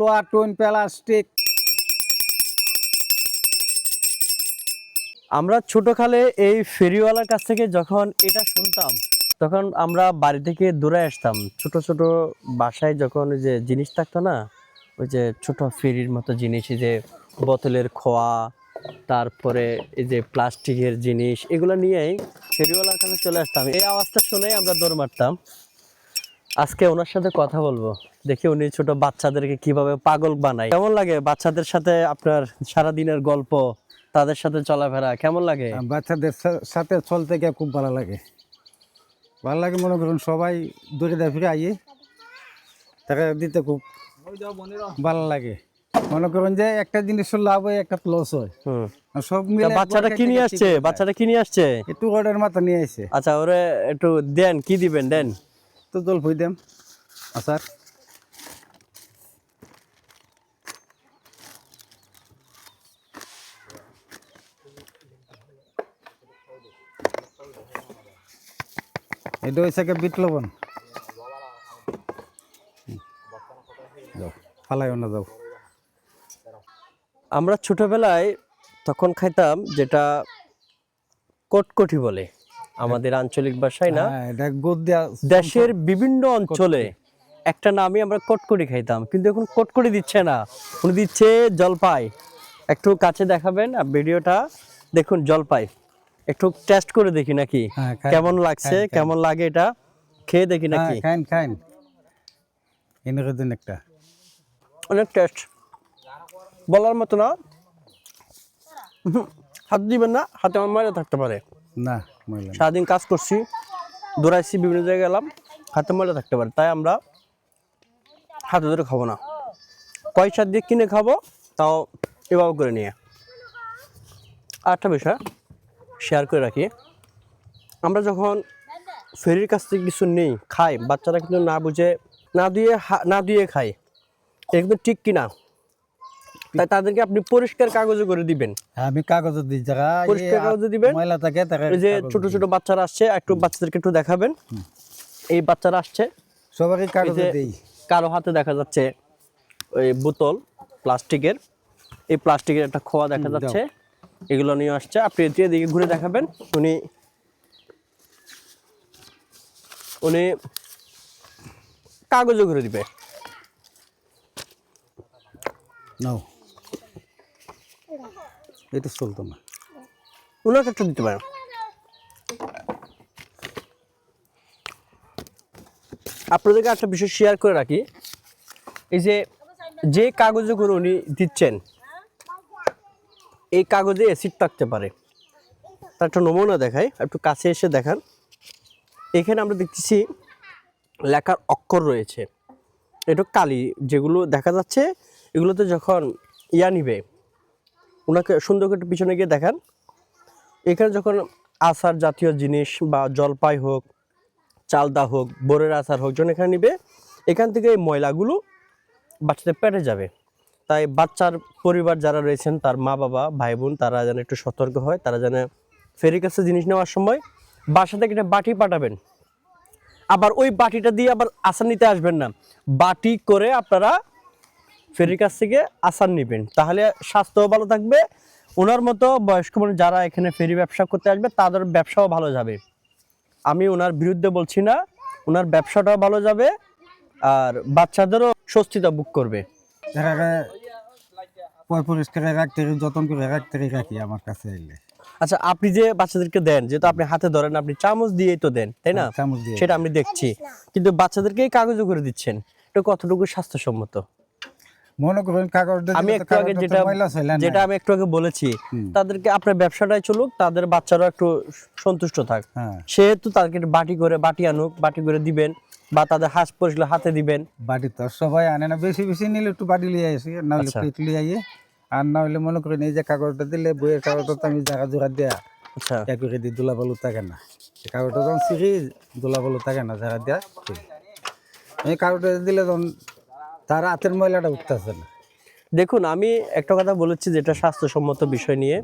লোহা tone plastic. আমরা ছোটকালে এই ফেরিওয়ালার কাছ থেকে যখন এটা শুনতাম তখন আমরা বাড়ি থেকে দূরে আসতাম। ছোট ছোট বাসায় যখন ওই যে জিনিস থাকতো না, ওই যে ছোট ফেরির মতো জিনিস, এই যে বোতলের খোয়া, তারপরে এই যে প্লাস্টিকের জিনিস, এগুলো নিয়েই ফেরিওয়ালার কাছে চলে আসতাম। এই আওয়াজটা শুনেই আমরা দৌড় মারতাম। আজকে ওনার সাথে কথা বলবো, দেখি উনি ছোট বাচ্চাদেরকে কিভাবে পাগল বানায়। কেমন লাগে বাচ্চাদের সাথে আপনার সারাদিনের গল্প, তাদের সাথে চলাফেরা কেমন লাগে? বাচ্চাদের সাথে চলতে গিয়ে খুব ভালো লাগে। ভালো লাগে, মনে করুন সবাই দূরে দিয়ে ফিরে আইয়ে তাকে দিতে খুব ভালো লাগে। মনে করুন যে একটা জিনিসের লাভ হয়, একটা লস হয়, সব মিলে। বাচ্চাটা কি নিয়ে আসছে? বাচ্চাটা কি নিয়ে আসছে? একটু অর্ডার মাথা নিয়ে আসছে। আচ্ছা, ওরে একটু দেন, কি দিবেন দেন? তো জল ফুই দেম আচার। এটা হয়েছে বিট লবণ। যাও ফালাইও না, যাও। আমরা ছোটবেলায় তখন খাইতাম যেটা কটকটি বলে আমাদের আঞ্চলিক ভাষায়, না? হ্যাঁ, এটা গুড় দিয়া। দেশের বিভিন্ন অঞ্চলে একটা নামে আমরা কটকটি খাইতাম, কিন্তু এখন কটকটি দিচ্ছে না, উনি দিচ্ছে জলপাই। একটু কাছে দেখাবেন ভিডিওটা, দেখুন জলপাই। একটু টেস্ট করে দেখি নাকি হ্যাঁ, খাই, কেমন লাগছে, খাই, খাই। কেমন লাগে এটা খেয়ে দেখি হ্যাঁ, নাকি। খাইন খাইন, এনে দিন একটা। অনেক টেস্ট, বলার মতো না। হাত দিবেন না, হাতে আমার ময়লা থাকতে পারে। না, মহিলা না। সারাদিন কাজ করছি, দৌড়াইছি, বিভিন্ন জায়গায় গেলাম, হাতে ময়লা থাকতে পারে, তাই আমরা হাতে ধরে খাবো না, পয়সা দিয়ে কিনে খাবো, তাও এভাবে করে নিয়ে। আর একটা বিষয় শেয়ার করে রাখি, আমরা যখন ফেরির কাছ থেকে কিছু নেই খাই, বাচ্চারা কিন্তু না বুঝে না দিয়ে খায়, এটা কিন্তু ঠিক কিনা। তাই তাদেরকে আপনি পরিষ্কার কাগজে করে দিবেন। হ্যাঁ, আমি কাগজ দিই, যারা পরিষ্কার কাগজে দিবেন। ময়লা থাকে তাকে এই যে ছোট ছোট বাচ্চারা আসছে, একটু বাচ্চাদেরকে একটু দেখাবেন। এই বাচ্চারা আসছে, সবারই কাগজে এই যে দিই। কারো হাতে দেখা যাচ্ছে ওই বোতল প্লাস্টিকের, এই প্লাস্টিকের একটা খোয়া দেখা যাচ্ছে, এগুলো নিয়ে আসছে। আপনি এদিকে ঘুরে দেখাবেন, উনি কাগজে ঘুরে দিবে। নাও, এটা চলতো না। ওনাকে একটু দিতে পারেন। আপনাদেরকে একটা বিষয় শেয়ার করে রাখি, এই যে কাগজে করে উনি দিচ্ছেন, এই কাগজে অ্যাসিড থাকতে পারে। তার একটা নমুনা দেখাই, একটু কাছে এসে দেখান। এখানে আমরা দেখতেছি লেখার অক্ষর রয়েছে, এটা কালি যেগুলো দেখা যাচ্ছে, এগুলোতে যখন নিবে, ওনাকে সুন্দর করে পিছনে গিয়ে দেখান। এখানে যখন আচার জাতীয় জিনিস বা জলপাই হোক, চালদা হোক, বোরের আচার হোক, যখন এখানে নিবে, এখান থেকে এই ময়লাগুলো বাচ্চাদের পেটে যাবে। তাই বাচ্চার পরিবার যারা রয়েছেন, তার মা বাবা ভাই বোন, তারা যেন একটু সতর্ক হয়। তারা যেন ফেরির কাছে জিনিস নেওয়ার সময় বাসা থেকে একটা বাটি পাঠাবেন, আবার ওই বাটিটা দিয়ে আবার আচার নিতে আসবেন না, বাটি করে আপনারা ফেরির কাছ থেকে আচার নেবেন, তাহলে স্বাস্থ্যও ভালো থাকবে। ওনার মতো বয়স্ক মানুষ যারা এখানে ফেরি ব্যবসা করতে আসবে, তাদের ব্যবসাও ভালো যাবে। আমি ওনার বিরুদ্ধে বলছি না, ওনার ব্যবসাটাও ভালো যাবে, আর বাচ্চাদেরও স্বস্তিতা বুক করবে। পরিষ্কার রাখতে, যত্ন করে রাখতে রাখি আমার কাছে এলে। আচ্ছা, আপনি যে বাচ্চাদেরকে দেন, যেহেতু আপনি হাতে ধরেন, আপনি চামচ দিয়েই তো দেন, তাই না? চামচ দিয়ে। সেটা আমি দেখছি, কিন্তু বাচ্চাদেরকে কাগজে করে দিচ্ছেন, এটা কতটুকু স্বাস্থ্যসম্মত? মনে করেন কাগজ আমি একটু আগে যেটা আমি একটু আগে বলেছি, তাদেরকে আপনার ব্যবসাটাই চলুক, তাদের বাচ্চারা একটু সন্তুষ্ট থাক। সেহেতু তাদেরকে বাটি আনুক, বাটি করে দিবেন, বা তাদের হাঁস পরিষ্কার হাতে দিবেন। বাটি তো সবাই আনে না, বেশি বেশি নিলে একটু বাটি লিয়ে আসি, না হলে প্লেট লিয়ে আইয়ে। আর না হলে মনে করেন এই যে কাগজটা দিলে, বইয়ের কাগজটা তো আমি জায়গা জোড়া দেয়া করে দিই, দোলাবালু থাকে না। কাগজটা যখন শিখি, দোলাবালু থাকে না, জায়গা দেয়া। এই কাগজটা দিলে তখন তার হাতের ময়লাটা উঠতেছে না। দেখুন, আমি একটা কথা বলেছি যেটা স্বাস্থ্যসম্মত বিষয় নিয়ে,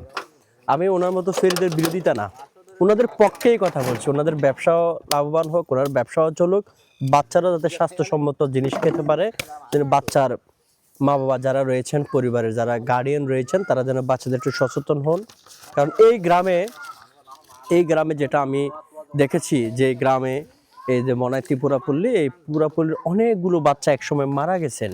আমি ওনার মতো ফেরিদের বিরোধিতা না, ওনাদের পক্ষেই কথা বলছি। ওনাদের ব্যবসাও লাভবান হোক, ওনার ব্যবসাও চলুক, বাচ্চারা যাতে স্বাস্থ্যসম্মত জিনিস খেতে পারে, যেন বাচ্চার মা বাবা যারা রয়েছেন, পরিবারের যারা গার্ডিয়ান রয়েছেন, তারা যেন বাচ্চাদের একটু সচেতন হন। কারণ এই গ্রামে যেটা আমি দেখেছি, যে গ্রামে এই যে মনাই ত্রিপুরাপল্লী, এই পুরাপল্লীর অনেকগুলো বাচ্চা একসময় মারা গেছেন।